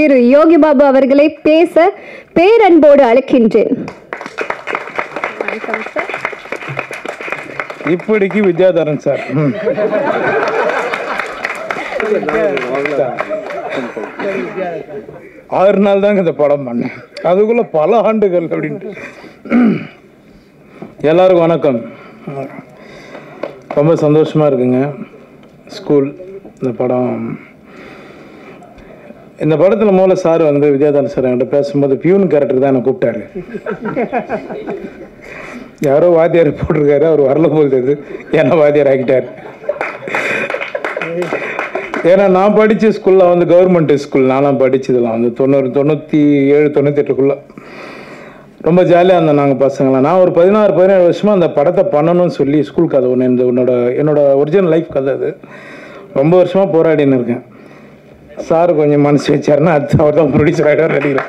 திரு யோகி பாபு அவர்களை பேச பேரன்போடு அழைக்கின்றேன். இப்படிக்கு வித்யாதரன் சார். 6 நாள் தாங்க இந்த படம் பண்ணேன், அதுக்குள்ள பல ஆண்டுகள் அப்படின்ட்டு. எல்லாருக்கும் வணக்கம். ரொம்ப சந்தோஷமா இருக்குங்க. ஸ்கூல் இந்த படத்தில் மூல சார் வந்து வித்யாதரன் சார் என்கிட்ட பேசும்போது பியூன் கேரக்டர் தான் என்னை கூப்பிட்டாரு. யாரோ வாத்தியார் போட்டிருக்காரு, அவர் வரல போல் தெரியுது, என்ன வாத்தியார் ஆக்கிட்டார். ஏன்னா நான் படித்த ஸ்கூலில் வந்து கவர்மெண்ட் ஸ்கூல், நானும் படித்ததெல்லாம் வந்து 97, 98 ரொம்ப ஜாலியாக இருந்தோம் நாங்கள் பசங்களாம். நான் ஒரு 16-17 வருஷமாக அந்த படத்தை பண்ணணும்னு சொல்லி ஸ்கூல் கதை ஒன்று, என்னோட ஒரிஜினல் லைஃப் கதை அது. ரொம்ப வருஷமாக போராடின்னு இருக்கேன். சார் கொஞ்சம் மனசு வச்சாருன்னா அது அவர் தான் ப்ரொடியூசர் ஆகிட்டார் நடிக்கிறேன்.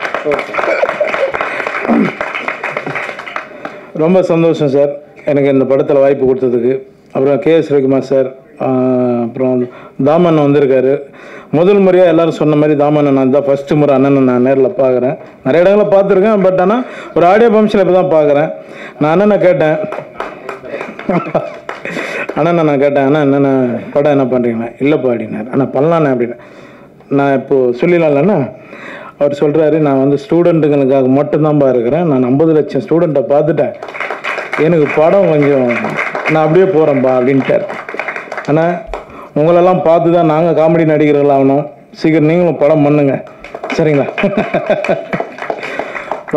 ரொம்ப சந்தோஷம் சார் எனக்கு இந்த படத்தில் வாய்ப்பு கொடுத்ததுக்கு. அப்புறம் KS ரவிக்குமார் சார், அப்புறம் தாமண்ணன் வந்திருக்காரு. முதல் முறையாக எல்லோரும் சொன்ன மாதிரி தாமண்ணன் நான் தான் ஃபஸ்ட்டு முறை அண்ணனை நான் நேரில் பார்க்குறேன். நிறைய இடங்களில் பார்த்துருக்கேன், பட் ஆனால் ஒரு ஆடியோ ஃபங்க்ஷனில் இப்போ தான் பார்க்குறேன். நான் அண்ணனை கேட்டேன், அண்ணா என்னென்ன படம் என்ன பண்ணுறீங்களா? இல்லைப்பா அப்படின்னாரு. அண்ணா பண்ணலாண்ணே அப்படின்னு. நான் இப்போது சொல்லிடலாம்லண்ணா. அவர் சொல்கிறாரு, நான் வந்து ஸ்டூடெண்ட்டுங்களுக்காக மட்டும்தான்ப்பா இருக்கிறேன், நான் 50 லட்சம் ஸ்டூடெண்ட்டை பார்த்துட்டேன், எனக்கு படம் கொஞ்சம் நான் அப்படியே போகிறேன்ப்பா அப்படின்ட்டார். ஆனால் உங்களெல்லாம் பார்த்து தான் நாங்கள் காமெடி நடிகர்கள் ஆகணும், சீக்கிரம் நீங்களும் படம் பண்ணுங்க சரிங்களா?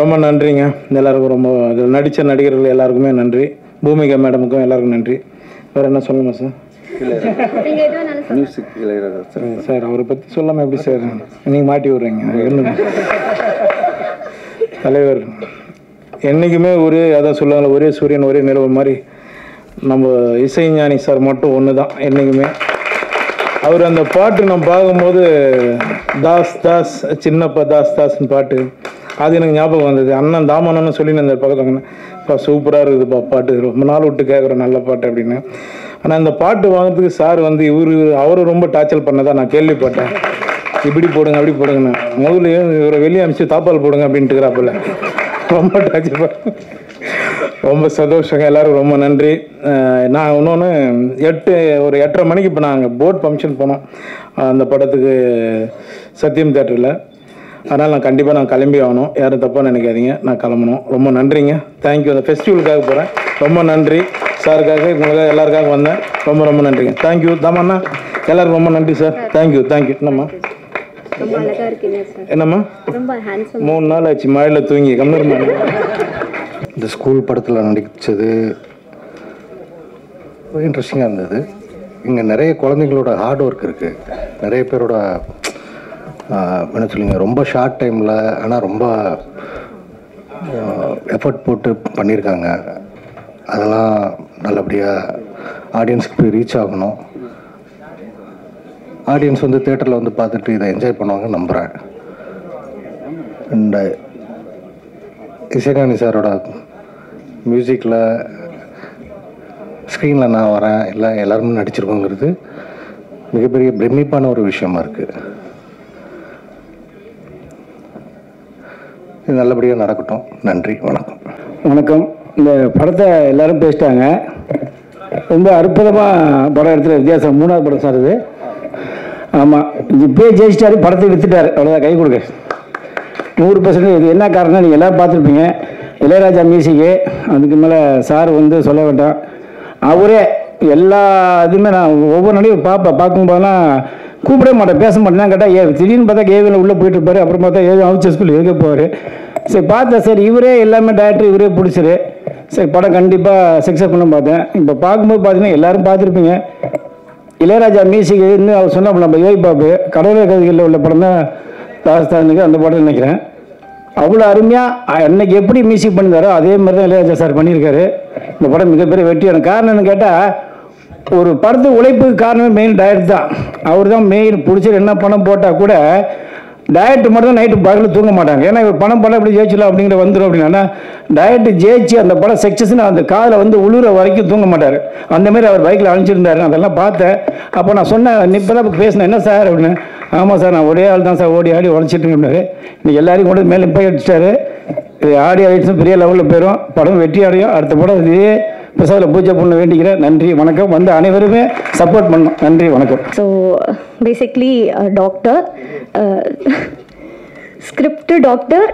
ரொம்ப நன்றிங்க எல்லாருக்கும். ரொம்ப இதில் நடித்த நடிகர்கள் எல்லாருக்குமே நன்றி. பூமிகா மேடமுக்கும் எல்லாருக்கும் நன்றி. வேறு என்ன சொல்லுங்க சார்? மியூசிக் சார் அவரை பற்றி சொல்லாமல் எப்படி சார் நீங்கள் மாட்டி விட்றீங்க? தலைவர் என்றைக்குமே அதான் சொல்லுவாங்களே, ஒரே சூரியன் ஒரே நிலவு மாதிரி நம்ம இசைஞானி சார் மட்டும் ஒன்று தான் என்றைக்குமே. அவர் அந்த பாட்டு நான் பார்க்கும்போது தாஸ் தாஸ் சின்னப்பா தாஸ் தாஸ்ன்னு பாட்டு, அது எனக்கு ஞாபகம் வந்தது. அண்ணன் தாமண்ணன்னு சொல்லி அந்த பக்கத்தில் இப்போ சூப்பராக இருக்குதுப்பா பாட்டு, ரொம்ப நாள் விட்டு கேட்குறேன் நல்ல பாட்டு அப்படின்னு. ஆனால் இந்த பாட்டு வாங்கிறதுக்கு சார் வந்து அவரை ரொம்ப டார்ச்சர் பண்ணதான் நான் கேள்விப்பட்டேன். இப்படி போடுங்க அப்படி போடுங்கண்ணா, முதல்ல இவரை வெளியே அனுப்பிச்சு தாப்பால் போடுங்க அப்படின்ட்டுக்கிறாப்புல. ரொம்ப டார்ச்சர் பண்ண. ரொம்ப சந்தோஷங்க, எல்லோரும் ரொம்ப நன்றி. நான் இன்னொன்று ஒரு 8:30 மணிக்கு இப்போ நாங்கள் போர்ட் ஃபங்க்ஷன் போனோம் அந்த படத்துக்கு சத்யம் தேட்டரில். அதனால் நான் கண்டிப்பாக கிளம்பி ஆகணும், யாரும் தப்பாக நினைக்காதீங்க, நான் கிளம்பணும். ரொம்ப நன்றிங்க, தேங்க்யூ. அந்த ஃபெஸ்டிவலுக்காக போகிறேன், ரொம்ப நன்றி. சாருக்காக உங்களுக்காக எல்லாருக்காக வந்தேன், ரொம்ப ரொம்ப நன்றிங்க. தேங்க்யூ தாமண்ணா, எல்லாருக்கும் ரொம்ப நன்றி சார். தேங்க்யூ. என்னம்மா என்னம்மா 3 நாள் ஆச்சு மழையில் தூங்கி கம்மிருமா. இந்த ஸ்கூல் படத்தில் நடித்தது இன்ட்ரெஸ்டிங்காக இருந்தது. இங்கே நிறைய குழந்தைங்களோட ஹார்ட் ஒர்க் இருக்குது, நிறைய பேரோட என்ன சொல்லுங்க, ரொம்ப ஷார்ட் டைமில் ஆனால் ரொம்ப எஃபர்ட் போட்டு பண்ணியிருக்காங்க. அதெல்லாம் நல்லபடியாக ஆடியன்ஸுக்கு போய் ரீச் ஆகணும். ஆடியன்ஸ் வந்து தேட்டரில் வந்து பார்த்துட்டு இதை என்ஜாய் பண்ணுவாங்க நம்புகிறேன். அண்ட் இசைஞானி சாரோட மியூசிக்கில் ஸ்க்ரீனில் நான் வரேன், எல்லாருமே நடிச்சிருக்கோங்கிறது மிகப்பெரிய பிரமிப்பான ஒரு விஷயமா இருக்குது. இது நல்லபடியாக நடக்கட்டும். நன்றி, வணக்கம். வணக்கம். இந்த படத்தை எல்லாரும் பேசிட்டாங்க, ரொம்ப அற்புதமாக படம் எடுத்துகிற வித்தியாசம். 3வது படம் சார் இது. ஆமாம், இப்போயே ஜெயிச்சிட்டாரு, படத்தை விற்றுட்டார், அவ்வளோதான். கை கொடுங்க 100%. இது என்ன காரணம் நீங்கள் எல்லோரும் பார்த்துருப்பீங்க, இளையராஜா மியூசிக்கு. அதுக்கு மேலே சார் வந்து சொல்ல வேண்டாம், அவரே எல்லா இதுவுமே. நான் ஒவ்வொரு நாளையும் பார்க்கும்போதெல்லாம் கூப்பிட மாட்டேன், பேச மாட்டேன். கேட்டால் திடீர்னு பார்த்தா ஏவியில் உள்ளே போயிட்டு இருப்பார், அப்புறம் பார்த்தா அவுச்சர் ஸ்கூல் எதுக்க போவார். சரி பார்த்தேன், சரி இவரே எல்லாமே டேரக்டர் இவரே பிடிச்சிரு, சரி படம் கண்டிப்பாக சக்ஸஸ் பண்ண பார்த்தேன். இப்போ பார்க்கும்போது பார்த்தீங்கன்னா எல்லோரும் பார்த்துருப்பீங்க, இளையராஜா மியூசிக் இன்னும் அவர் சொன்னால் நம்ம யோகி பாபு கடவுளர் கதைகளில் உள்ள படம் தான் ராஜஸ்தானுக்கு அந்த படம் நினைக்கிறேன். அவ்வளோ அருமையாக அன்னைக்கு எப்படி மியூசிக் பண்ணியிருந்தாரோ அதே மாதிரி தான் இளையராஜா சார் பண்ணியிருக்காரு. இந்த படம் மிகப்பெரிய வெற்றியான காரணம் என்னன்னு கேட்டால், ஒரு படத்து உழைப்புக்கு காரணமே மெயின் டைரக்ட் தான். அவர் தான் மெயின். பிடிச்சது என்ன பணம் போட்டால் கூட டயட்டு மட்டும் தான் நைட்டு பகலில் தூங்க மாட்டாங்க. ஏன்னா இவர் படம் எப்படி ஜெயிச்சிடலாம் அப்படிங்கிற வந்துடும் அப்படின்னா, டயட்டு ஜெயிச்சு அந்த படம் சக்ஸஸ்ன்னு அந்த காதில் வந்து உழுற வரைக்கும் தூங்க மாட்டார். அந்தமாரி அவர் பைக்கில் அனுப்பிச்சிருந்தாரு. அதெல்லாம் பார்த்தேன். அப்போ நான் சொன்னேன், இப்போ தான் பேசினேன், என்ன சார் அப்படின்னு. ஆமாம் சார், நான் ஒரே ஆள் தான் சார் ஓடி ஆடி உழைச்சிட்டு இருந்தாரு. இன்னைக்கு எல்லாரையும் கொண்டு மேலே போய் அடிச்சிட்டாரு. இது ஆடி ஆடிட்ஸும் பெரிய லெவலில் போயிடும், படம் வெற்றி அடையும். அடுத்த படம் இதே பிரசாதில் பூஜை பண்ண வேண்டிக்கிறேன். நன்றி வணக்கம். வந்து அனைவருமே சப்போர்ட் பண்ணணும். நன்றி வணக்கம். So basically doctor, script doctor,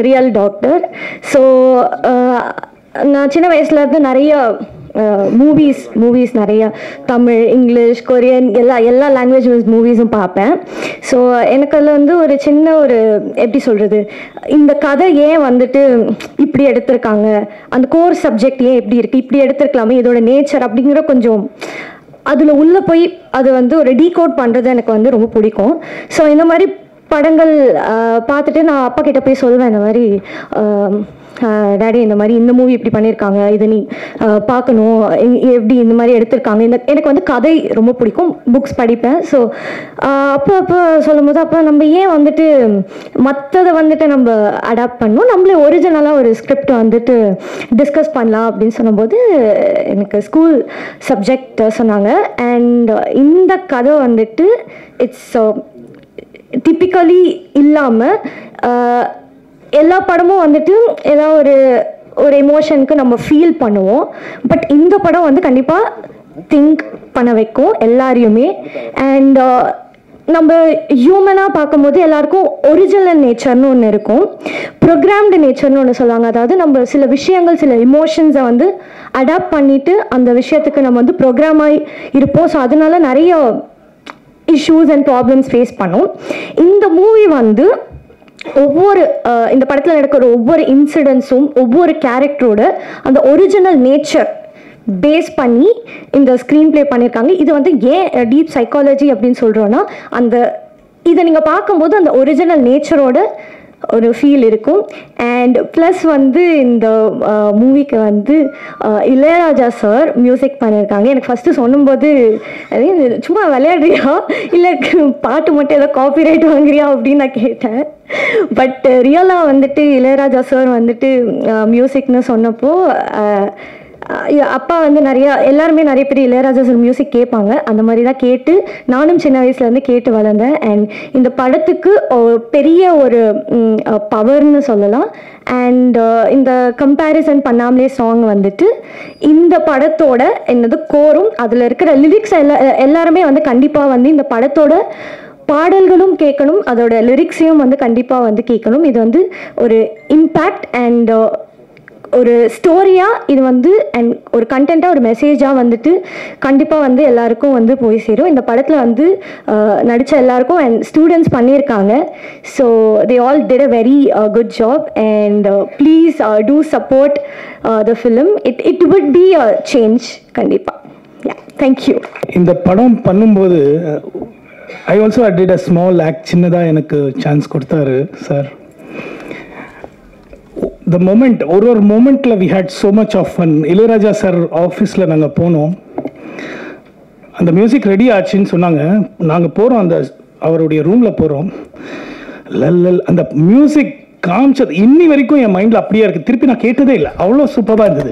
real doctor. So நான் சின்ன வயசுலேருந்து நிறைய மூவிஸ் நிறைய தமிழ், இங்கிலீஷ், கொரியன் எல்லா லாங்குவேஜ் மூவிஸும் பார்ப்பேன். ஸோ எனக்கு அதில் வந்து ஒரு சின்ன ஒரு எப்படி சொல்கிறது, இந்த கதை ஏன் வந்துட்டு இப்படி எடுத்திருக்காங்க, அந்த கோர் சப்ஜெக்ட் ஏன் இப்படி இருக்குது, இப்படி எடுத்திருக்கலாமே, இதோட நேச்சர் அப்படிங்கிற கொஞ்சம் அதில் உள்ளே போய் அது வந்து ஒரு டீகோட் பண்ணுறது எனக்கு வந்து ரொம்ப பிடிக்கும். ஸோ இந்த மாதிரி படங்கள் பார்த்துட்டு நான் அப்பா கிட்ட போய் சொல்வேன், இந்த மாதிரி டாடி இந்த மாதிரி இந்த மூவி இப்படி பண்ணியிருக்காங்க, இதை நீ பார்க்கணும், எப்படி இந்த மாதிரி எடுத்திருக்காங்க. எனக்கு வந்து கதை ரொம்ப பிடிக்கும், புக்ஸ் படிப்பேன். ஸோ அப்போ சொல்லும் போது அப்போ நம்ம ஏன் வந்துட்டு மற்றதை வந்துட்டு நம்ம அடாப்ட் பண்ணணும், நம்மளே ஒரிஜினலாக ஒரு ஸ்கிரிப்ட் வந்துட்டு டிஸ்கஸ் பண்ணலாம் அப்படின்னு சொல்லும்போது எனக்கு ஸ்கூல் சப்ஜெக்ட் சொன்னாங்க. அண்ட் இந்த கதை வந்துட்டு இட்ஸ் டிப்பிக்கலி இல்லாமல் எல்லா படமும் வந்துட்டு ஏதாவது ஒரு எமோஷனுக்கு நம்ம ஃபீல் பண்ணுவோம். பட் இந்த படம் வந்து கண்டிப்பாக திங்க் பண்ண வைக்கும் எல்லாரையுமே. அண்ட் நம்ம ஹியூமனாக பார்க்கும்போது எல்லாருக்கும் ஒரிஜினல் நேச்சர்னு ஒன்று இருக்கும், ப்ரோக்ராம்டு நேச்சர்னு ஒன்று சொல்லுவாங்க. அதாவது நம்ம சில விஷயங்கள், சில இமோஷன்ஸை வந்து அடாப்ட் பண்ணிவிட்டு அந்த விஷயத்துக்கு நம்ம வந்து ப்ரோக்ராமாகி இருப்போம். ஸோ அதனால நிறைய இஷ்யூஸ் அண்ட் ப்ராப்ளம்ஸ் ஃபேஸ் பண்ணோம். இந்த மூவி வந்து ஒவ்வொரு இந்த படத்தில் நடக்கிற ஒவ்வொரு இன்சிடென்ட்ஸும் ஒவ்வொரு கேரக்டரோட அந்த ஒரிஜினல் நேச்சர் பேஸ் பண்ணி இந்த ஸ்க்ரீன் ப்ளே பண்ணியிருக்காங்க. இது வந்து ஏன் டீப் சைக்காலஜி அப்படின்னு சொல்கிறோன்னா, இதை நீங்கள் பார்க்கும்போது அந்த ஒரிஜினல் நேச்சரோட ஒரு ஃபீல் இருக்கும். அண்ட் ப்ளஸ் வந்து இந்த மூவிக்கு வந்து இளையராஜா சார் மியூசிக் பண்ணியிருக்காங்க. எனக்கு ஃபஸ்ட்டு சொல்லும்போது சும்மா விளையாடுறியா இல்லை பாட்டு மட்டும் ஏதோ காப்பிரைட் வாங்குறியா அப்படின்னு நான் கேட்டேன். பட் ரியலாக வந்துட்டு இளையராஜா சார் வந்துட்டு மியூசிக்னு சொன்னப்போ அப்பா வந்து எல்லாருமே நிறைய பேர் இளையராஜா சார் மியூசிக் கேட்பாங்க. அந்த மாதிரி தான் கேட்டு நானும் சின்ன வயசுலேருந்து கேட்டு வளர்ந்தேன். அண்ட் இந்த படத்துக்கு பெரிய ஒரு பவர்னு சொல்லலாம். அண்ட் இந்த கம்பேரிசன் பண்ணாமலே சாங் வந்துட்டு இந்த படத்தோட என்னது கோரும் அதில் இருக்கிற லிரிக்ஸ் எல்லாருமே வந்து கண்டிப்பாக வந்து இந்த படத்தோட பாடல்களும் கேட்கணும், அதோட லிரிக்ஸையும் வந்து கண்டிப்பாக வந்து கேட்கணும். இது வந்து ஒரு இம்பேக்ட் அண்ட் ஒரு ஸ்டோரியாக இது வந்து அண்ட் ஒரு கண்டென்ட்டாக ஒரு மெசேஜாக வந்துட்டு கண்டிப்பாக வந்து எல்லாருக்கும் வந்து போய் சேரும். இந்த படத்தில் வந்து நடித்த எல்லாருக்கும் அண்ட் ஸ்டூடெண்ட்ஸ் பண்ணியிருக்காங்க. So they all did a very good job and please do support the film. It would be a change கண்டிப்பாக. யா, தேங்க்யூ. இந்த படம் பண்ணும்போது I also did a small act. சின்னதாக எனக்கு சான்ஸ் கொடுத்தாரு சார். the moment ஒரு மொமெண்ட்டில் we had so much of fun. Ilaiyaraaja sir ஆஃபீஸில் நாங்கள் போனோம், அந்த மியூசிக் ரெடி ஆச்சுன்னு சொன்னாங்க. நாங்கள் போகிறோம், அந்த அவருடைய ரூமில் போகிறோம். லல் அந்த மியூசிக் காமிச்சது இன்னி வரைக்கும் என் மைண்டில் அப்படியே இருக்குது. திருப்பி நான் கேட்டதே இல்லை, அவ்வளோ சூப்பராக இருந்தது.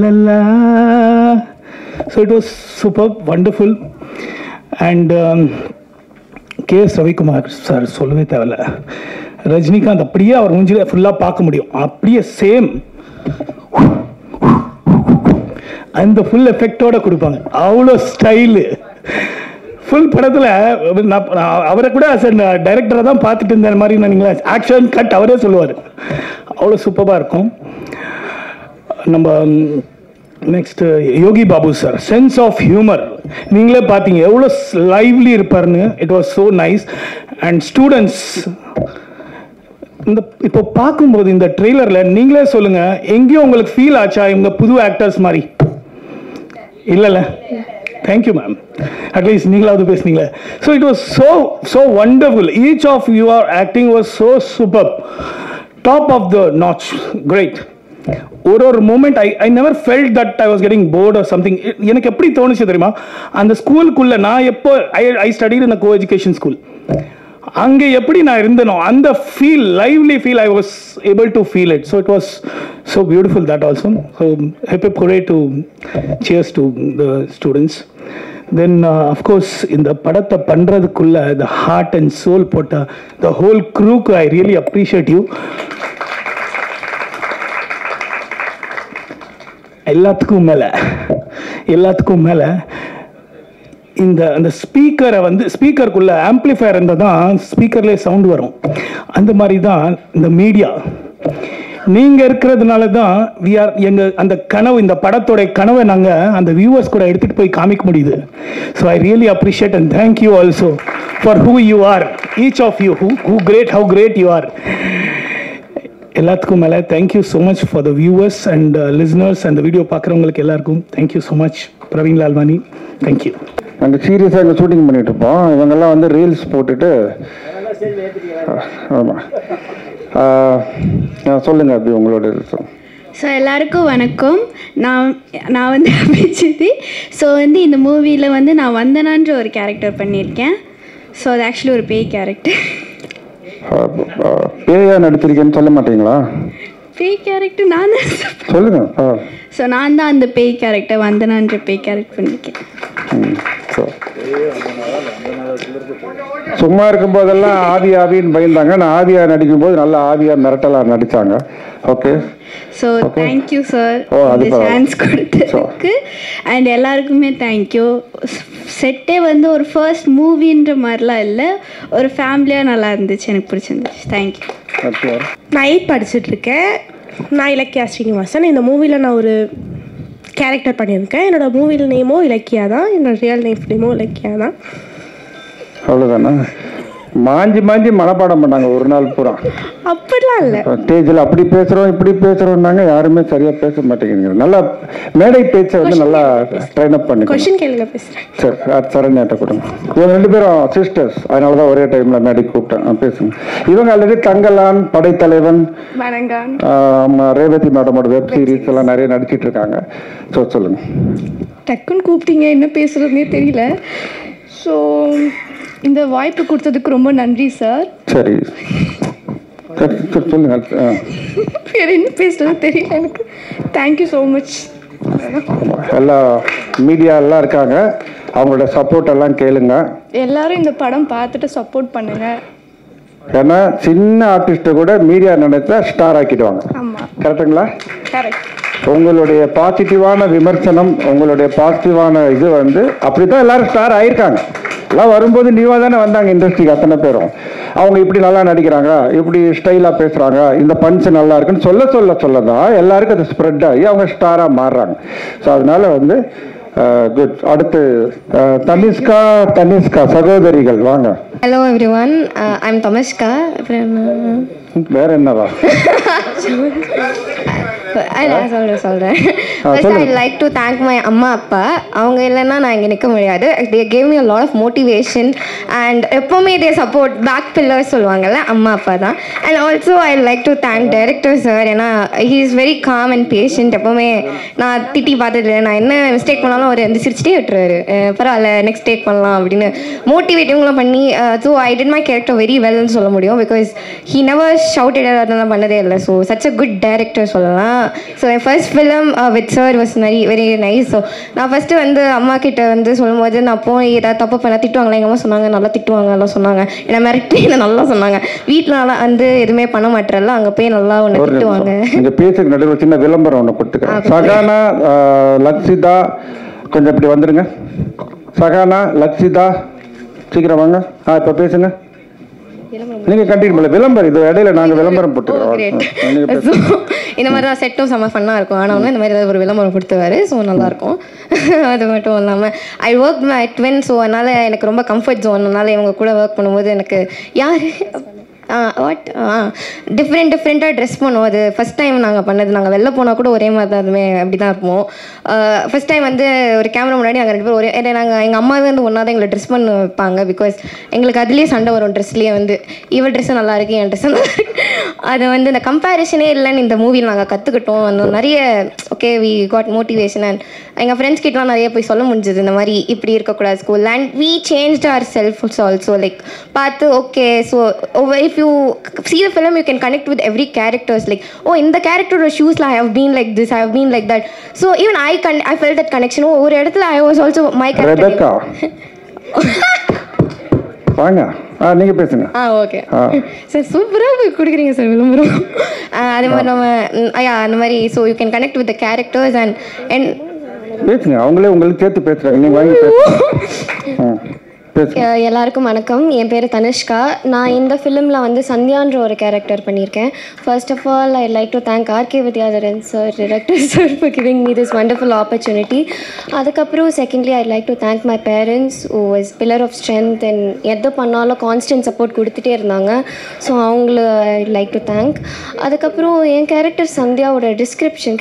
லல்லா. So it was super, wonderful. And K.S. Ravikumar sir சொல்லவே தேவையில்ல. ரஜினிகாந்த் அப்படியே அவர் மூஞ்சில ஃபுல்லாக பார்க்க முடியும், அப்படியே சேம் அந்த ஃபுல் எஃபெக்டோட கொடுப்பாங்க. அவ்வளோ ஸ்டைலு ஃபுல் படத்தில். அவரை கூட டைரக்டரை தான் பார்த்துட்டு இருந்த மாதிரி நினைங்களா, ஆக்ஷன் கட் அவரே சொல்லுவார். அவ்வளோ சூப்பராக இருக்கும். நம்ம next Yogi Babu sir, sense of humour நீங்களே பார்த்தீங்க எவ்வளோ லைவ்லி இருப்பார்னு. It was so nice. And students இப்போ பார்க்கும்போது இந்த ட்ரெய்லரில் நீங்களே சொல்லுங்கள், எங்கேயும் உங்களுக்கு ஃபீல் ஆச்சா இவங்க புது ஆக்டர்ஸ் மாதிரி? இல்லைல்ல? தேங்க்யூ மேம், அட்லீஸ்ட் நீங்களாவது பேசுனீங்களே. So it was so wonderful. Each of your acting was so super, top of the notch, great. ஒரு moment I never felt that I was getting bored or something. எனக்கு எப்படி தோணுச்சு தெரியுமா, அந்த ஸ்கூலுக்குள்ளே நான் எப்போ I studied in co education school, அங்கே எப்படி நான் இருந்தனோ அந்த feel, lively feel, I was able to feel it. So it was so beautiful that also. So hip hip hooray to, cheers to the students. Then of course இந்த படத்தை பண்ணுறதுக்குள்ள the heart and soul போட்ட the whole க்ரூக்கு I really appreciate you. எல்லாத்துக்கும் மேலே இந்த அந்த ஸ்பீக்கரை வந்து ஸ்பீக்கருக்குள்ள ஆம்ப்ளிஃபயர் இருந்தால் தான் ஸ்பீக்கர்லேயே சவுண்ட் வரும். அந்த மாதிரி தான் இந்த மீடியா நீங்கள் இருக்கிறதுனால தான் எங்கள் அந்த கனவு, இந்த படத்தோடைய கனவை நாங்கள் அந்த வியூவர்ஸ் கூட எடுத்துகிட்டு போய் காமிக்க முடியுது. So I really appreciate and thank you also for who you are, each of you how great you are. எல்லாத்துக்கும் மேலே thank you so much for the viewers and listeners and video பார்க்குறவங்களுக்கு எல்லாருக்கும் thank you so much. Praveen Lalwani, thank you. நாங்கள் சீரியஸாக இங்கே shooting பண்ணிகிட்டு இருப்போம். இவங்கெல்லாம் வந்து ரீல்ஸ் போட்டுட்டு ஆமாம் சொல்லுங்கள் அப்படி உங்களோட. ஸோ எல்லாருக்கும் வணக்கம். நான் வந்து அபிஜித். ஸோ வந்து இந்த மூவியில் வந்து நான் வந்தனான்ற ஒரு கேரக்டர் பண்ணியிருக்கேன். ஸோ அது ஆக்சுவலி ஒரு பேய் கேரக்டர். பேயா நடிச்சிருக்கேன்னு சொல்ல மாட்டீங்களா? பேய் கேரக்டர் நான் தான் சொல்லுங்க. ஸோ நான் தான் அந்த பேய் கேரக்டர், வந்தனான்ற பேய் கேரக்டர் பண்ணியிருக்கேன். சும்மா இருக்கும்போதெல்லாம் ஆவின்னு பயந்தாங்க. நான் ஆவியா நடிக்கும்போது நல்லா ஆவியா மிரட்டலாக நடித்தாங்க. ஓகே. ஸோ தேங்க்யூ சார் இந்த சான்ஸ் கொடுத்ததுக்கு. அண்ட் எல்லாருக்குமே தேங்க்யூ. செட்டே வந்து ஒரு ஃபர்ஸ்ட் மூவின்ற மாதிரிலாம் இல்லை, ஒரு ஃபேமிலியாக நல்லா இருந்துச்சு, எனக்கு பிடிச்சிருந்துச்சு. தேங்க்யூ. நான் 8th படிச்சுட்ருக்கேன். நான் இலக்கியா ஸ்ரீனிவாசன். இந்த மூவியில் நான் ஒரு கேரக்டர் பண்ணியிருக்கேன். என்னோடய மூவியில் நேமோ இலக்கியா தான், என்னோடய ரியல் நேமோ இலக்கியா தான். அவ்வளோதானே? மாஞ்சி மனப்பாடம் பண்ணாங்க ஒரு நாள் பூரா. அப்படிலாம் இல்லை, ஸ்டேஜில் அப்படி பேசுகிறோம் இப்படி பேசுகிறோம்னாங்க. யாருமே சரியாக பேச மாட்டேங்கிறீங்க. நல்லா மேடை பேச்சை வந்து நல்லா ட்ரைன் அப் பண்ணி கொஷின் கேளுங்க பேசுகிறேன். சரி, சரண்யாட்ட கொடுங்க. இவங்க 2 பேரும் சிஸ்டர்ஸ், அதனால தான் ஒரே டைமில் மேடைக்கு கூப்பிட்டேன். பேசுங்க. இவங்க ஆல்ரெடி தங்கலான், படைத்தலைவன், ரேவதி மேடமோட வெப் சீரிஸ் எல்லாம் நிறைய நடிச்சிட்டு இருக்காங்க. ஸோ சொல்லுங்கள். டக்குன்னு கூப்பிட்டீங்க, என்ன பேசுகிறதுனே தெரியல. ஸோ இந்த வாய்ப்பு கொடுத்ததுக்கு ரொம்ப நன்றி சார். சரி சொல்லுங்க. வேறு என்ன பேசுறது தெரியல எனக்கு. Thank you so much. எல்லா மீடியா எல்லாம் இருக்காங்க, அவங்களோட சப்போர்ட் எல்லாம் கேளுங்க. எல்லாரும் இந்த படம் பார்த்துட்டு சப்போர்ட் பண்ணுங்க. ஏன்னா சின்ன ஆர்டிஸ்ட்டை கூட மீடியா நினைச்சா ஸ்டார் ஆக்கிடுவாங்க. கரெக்டுங்களா? கரெக்ட். உங்களுடைய பாசிட்டிவான விமர்சனம், உங்களுடைய பாசிட்டிவான இது வந்து அப்படித்தான் எல்லாரும் ஸ்டார் ஆயிருக்காங்க. எல்லாம் வரும்போது நியூவாக தானே வந்தாங்க இண்டஸ்ட்ரிக்கு. அத்தனை பேரும் அவங்க இப்படி நல்லா நடிக்கிறாங்க, இப்படி ஸ்டைலாக பேசுகிறாங்க, இந்த பஞ்ச் நல்லா இருக்குன்னு சொல்ல தான் எல்லாருக்கும் அது ஸ்ப்ரெட் ஆகி அவங்க ஸ்டாராக மாறுறாங்க. ஸோ அதனால வந்து குட். அடுத்து தனிஷ்கா சகோதரிகள் வாங்க. Hello everyone, I am Tanishka. வேற என்னவா? சொல்கிறேன். First I like to thank my அம்மா அப்பா. அவங்க இல்லைன்னா நான் இங்கே நிற்க முடியாது. They gave me a lot of motivation and எப்போவுமே தே சப்போர்ட். பேக் பில்லர்ஸ் சொல்லுவாங்கல்ல, அம்மா அப்பா தான். And also I like to thank director sir. ஏன்னா he is very calm and patient. எப்போவுமே நான் திட்டி பார்த்தது, நான் என்ன மிஸ்டேக் பண்ணாலும் அவர் வந்து சிரிச்சிட்டே விட்டுருவாரு. பரவாயில்ல, நெக்ஸ்ட் டேக் பண்ணலாம் அப்படின்னு மோட்டிவேட்டிங்லாம் பண்ணி. So I did my character very வெல்னு சொல்ல முடியும். பிகாஸ் ஹீ நெவர் ஷவுட்டட், அதெல்லாம் பண்ணதே இல்லை. So such a good director சொல்லலாம். ஸோ என் first film with sir was very nice. So நான் ஃபஸ்ட்டு வந்து அம்மா கிட்ட வந்து சொல்லும்போது நான் போய் ஏதாவது தப்பு பண்ண திட்டுவாங்களா, எங்கள் அம்மா சொன்னாங்க நல்லா திட்டுவாங்க, எல்லாம் சொன்னாங்க. என்னை மிரட்டி என்ன நல்லா சொன்னாங்க. வீட்டிலலாம் வந்து எதுவுமே பண்ண மாட்டேறல, அங்கே போய் நல்லா ஒன்று திட்டுவாங்க. இந்த பேசுக்கு நடுவில் சின்ன விளம்பரம் ஒன்று கொடுத்துக்கிறேன். சகானா, லக்ஷிதா கொஞ்சம் இப்படி வந்துடுங்க. சகானா, லக்ஷிதா சீக்கிரம் வாங்க. இப்போ பேசுங்க. நீங்க கண்டினியூ பண்ணல விளம்பரம். இது இடையில நாங்க விளம்பரம் போட்டுக்கிறோம். இந்த மாதிரி தான் செட்டும் செம்ம ஃபன்னாக இருக்கும். ஆனால் இந்த மாதிரி ஏதாவது ஒரு விளம்பரம் கொடுத்துவாரு. ஸோ நல்லாயிருக்கும். அது மட்டும் இல்லாமல் I work my twin. So அதனால் எனக்கு ரொம்ப கம்ஃபர்ட் ஜோன். அதனால் இவங்க கூட ஒர்க் பண்ணும்போது எனக்கு யார் டிஃப்ரெண்ட்டாக ட்ரெஸ் பண்ணுவோம். அது ஃபஸ்ட் டைம் நாங்கள் பண்ணது. நாங்கள் வெளில போனால் கூட ஒரே மாதிரி தான், அதுவுமே அப்படி தான் இருப்போம். ஃபஸ்ட் டைம் வந்து ஒரு கேமரா முன்னாடி நாங்கள் 2 பேரும் ஒரே, நாங்கள் எங்கள் அம்மாவே வந்து ஒன்றா தான் எங்களை ட்ரெஸ் பண்ண வைப்பாங்க. பிகாஸ் எங்களுக்கு அதுலேயே சண்டை வரும். ட்ரெஸ்லேயே வந்து இவள் ட்ரெஸ்ஸும் நல்லா இருக்கு, என் ட்ரெஸ்ஸும் நல்லா இருக்கு. அது வந்து இந்த கம்பேரிஷனே இல்லைன்னு இந்த மூவியில் நாங்கள் கற்றுக்கிட்டோம். அந்த நிறைய okay we got motivation. And எங்கள் ஃப்ரெண்ட்ஸ் கிட்டலாம் நிறைய போய் சொல்ல முடிஞ்சது இந்த மாதிரி இப்படி இருக்கக்கூடாது school. And we changed our self also like பார்த்து okay so if you see the film you can connect with every characters like oh in the character shoes I have been like this, I have been like that. So even I felt that connection. Oh ஒரு இடத்துல I was also my character. Rebecca வாங்க நீங்கள் பேசுங்க. Okay sir சூப்பராக போய் கொடுக்குறீங்க sir விளம்பரம். அதே மாதிரி நம்ம அந்த மாதிரி so you can connect with the characters and பேசுங்க. அவங்களே உங்களுக்கு சேர்த்து பேசுகிறாங்க. நீங்கள் வாங்கி பேசுங்க. எல்லாருக்கும் வணக்கம். என் பேர் தனுஷ்கா. நான் இந்த ஃபிலிமில் வந்து சந்தியான்ற ஒரு கேரக்டர் பண்ணியிருக்கேன். First of all I like to thank R K Vidyadharan sir, director sir for giving me this wonderful opportunity. அதுக்கப்புறம் secondly I like to thank my parents who was pillar of strength and எது பண்ணாலும் constant support கொடுத்துட்டே இருந்தாங்க. So அவங்கள ஐ like to thank. அதுக்கப்புறம் என் character சந்தியாவோட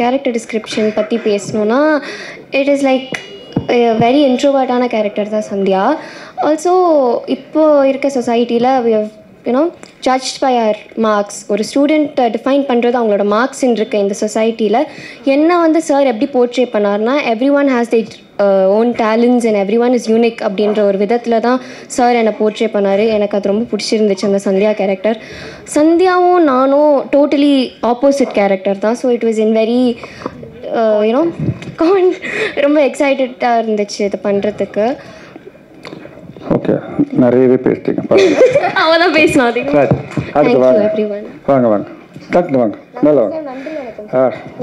character description பற்றி பேசணுன்னா இட் இஸ் லைக் வெரி இன்ட்ரோவர்ட்டான கேரக்டர் தான் சந்தியா. ஆல்சோ இப்போது இருக்க சொசைட்டியில் we have you know judge by our marks. ஒரு ஸ்டூடெண்ட்டை டிஃபைன் பண்ணுறது அவங்களோட மார்க்ஸ்ன்னு இருக்க இந்த சொசைட்டியில் என்ன வந்து சார் எப்படி போர்ட்ரே பண்ணார்னா every one has the own talents and every one is unique அப்படின்ற ஒரு விதத்தில் தான் சார் என்னை போர்ட்ரே பண்ணார். எனக்கு அது ரொம்ப பிடிச்சிருந்துச்சு அந்த சந்தியா கேரக்டர். சந்தியாவும் நானும் டோட்டலி ஆப்போசிட் கேரக்டர் தான். So it was in very you know ரொம்ப எக்ஸைட்டடாக இருந்துச்சு இது பண்ணுறதுக்கு. ஓகே நிறையவே பேசிட்டீங்க. அவன் தான் பேசினான். வாங்க வாங்க வாங்க மேலே வாங்க.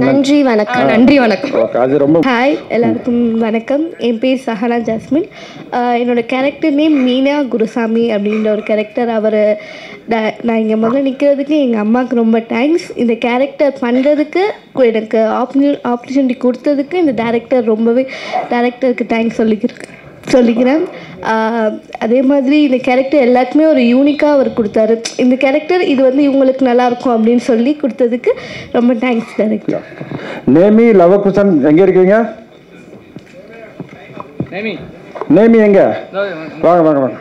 நன்றி வணக்கம். நன்றி வணக்கம். அது ரொம்ப ஹாய் எல்லாருக்கும் வணக்கம். என் பேர் சஹனா ஜாஸ்மின். என்னோட கேரக்டர் நேம் மீனா குருசாமி அப்படின்ற ஒரு கேரக்டர். நான் இங்கே முதல்ல நிற்கிறதுக்கு எங்கள் அம்மாவுக்கு ரொம்ப தேங்க்ஸ். இந்த கேரக்டர் பண்ணுறதுக்கு எனக்கு ஆப்பர்ச்சுனிட்டி கொடுத்ததுக்கு இந்த டேரக்டருக்கு தேங்க்ஸ் சொல்லிக்கிறேன். அதே மாதிரி இந்த கேரக்டர் எல்லாத்துக்குமே ஒரு யூனிக்காக அவர் கொடுத்தாரு. இந்த கேரக்டர் இது வந்து இவங்களுக்கு நல்லாயிருக்கும் அப்படின்னு சொல்லி கொடுத்ததுக்கு ரொம்ப தேங்க்ஸ் டேரக்டர். நேமி லவகுசன் எங்கே இருக்கீங்க? நேமி எங்க? வாங்க வாங்க வாங்க.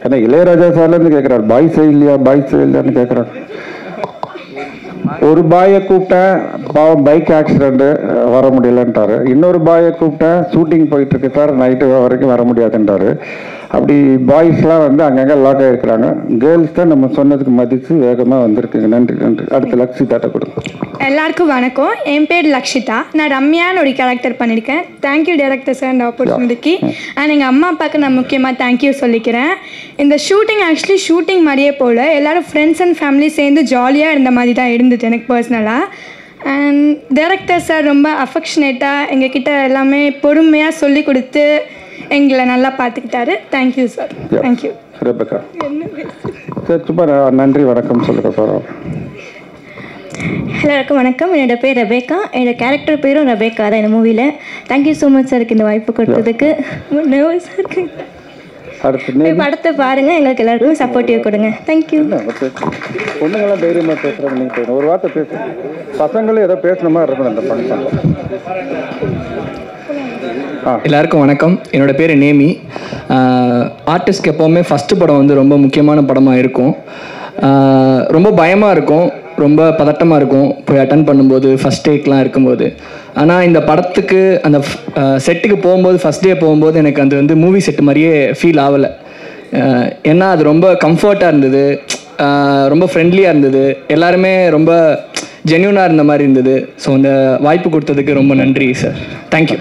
ஏன்னா இளையராஜா சார்லேருந்து கேட்குறாரு பாய் இல்லையான்னு கேட்குறாரு. ஒரு பாயை கூப்பிட்டேன், பாவம் பைக் ஆக்சிடென்ட்டு வர முடியலன்ட்டாரு. இன்னொரு பாயை கூப்பிட்டேன், ஷூட்டிங் போயிட்டுருக்கு சார் நைட்டு வரைக்கும் வர முடியாதுன்றாரு. அப்படி பாய்ஸ்லாம் வந்து அங்கங்கே லாக் ஆகிருக்கிறாங்க. கேர்ள்ஸ் தான் நம்ம சொன்னதுக்கு மதித்து வேகமாக வந்திருக்குங்க. நன்றி நன்றி. அடுத்து லக்ஷிதாட்ட கொடுங்க. எல்லாருக்கும் வணக்கம். என் பேர் லக்ஷிதா. நான் ரம்யான்னு ஒரு கேரக்டர் பண்ணியிருக்கேன். தேங்க்யூ டேரக்டர் சார் இந்த ஆப்பர்ச்சுனிட்டிக்கு. அண்ட் எங்கள் அம்மா அப்பாவுக்கு நான் முக்கியமாக தேங்க்யூ சொல்லிக்கிறேன். இந்த ஷூட்டிங் மாதிரியே போல் எல்லோரும் ஃப்ரெண்ட்ஸ் அண்ட் ஃபேமிலி சேர்ந்து ஜாலியாக இருந்த மாதிரி தான் இருந்துச்சு எனக்கு பர்சனலாக. அண்ட் டைரக்டர் சார் ரொம்ப அஃபெக்ஷனேட்டாக எங்ககிட்ட எல்லாமே பொறுமையாக சொல்லி கொடுத்து எங்களை நல்லா பார்த்துக்கிட்டாரு. Thank you sir. தேங்க்யூ. நன்றி வணக்கம் சொல்லுங்க சார். எல்லாருக்கும் வணக்கம். என்னோடய பேர் ரெபேக்கா. என்னோடய கேரக்டர் பேரும் ரெபேக்கா தான் இந்த மூவியில். தேங்க்யூ ஸோ மச் சாருக்கு இந்த வாய்ப்பு கொடுத்ததுக்கு. நர்வஸாக இருக்கு. படத்தை பாருங்கள், எங்களுக்கு எல்லாருக்கும் சப்போர்ட்டிவ் கொடுங்க. தேங்க்யூ. பொண்ணுங்களாம் தைரியமாக பேசுகிறாங்க. நீங்கள் ஒரு வார்த்தை பேசுங்க. பசங்களும் ஏதோ பேசுன மாதிரி இருக்கணும் இந்த ஃபங்க்ஷன். எல்லாருக்கும் வணக்கம். என்னோடய பேர் நேமி. ஆர்டிஸ்ட்க்கு எப்போவுமே ஃபஸ்ட்டு படம் வந்து ரொம்ப முக்கியமான படமாக இருக்கும். ரொம்ப பயமாக இருக்கும், ரொம்ப பதட்டமாக இருக்கும் போய் அட்டன் பண்ணும்போது, ஃபஸ்ட் டேக்லாம் இருக்கும்போது. ஆனால் இந்த படத்துக்கு அந்த செட்டுக்கு போகும்போது, ஃபஸ்ட் டே போகும்போது எனக்கு அது வந்து மூவி செட்டு மாதிரியே ஃபீல் ஆகலை. ஏன்னா அது ரொம்ப கம்ஃபர்ட்டாக இருந்தது, ரொம்ப ஃப்ரெண்ட்லியாக இருந்தது, எல்லாருமே ரொம்ப ஜென்யூனாக இருந்த மாதிரி இருந்தது. ஸோ இந்த வாய்ப்பு கொடுத்ததுக்கு ரொம்ப நன்றி சார். தேங்க்யூ.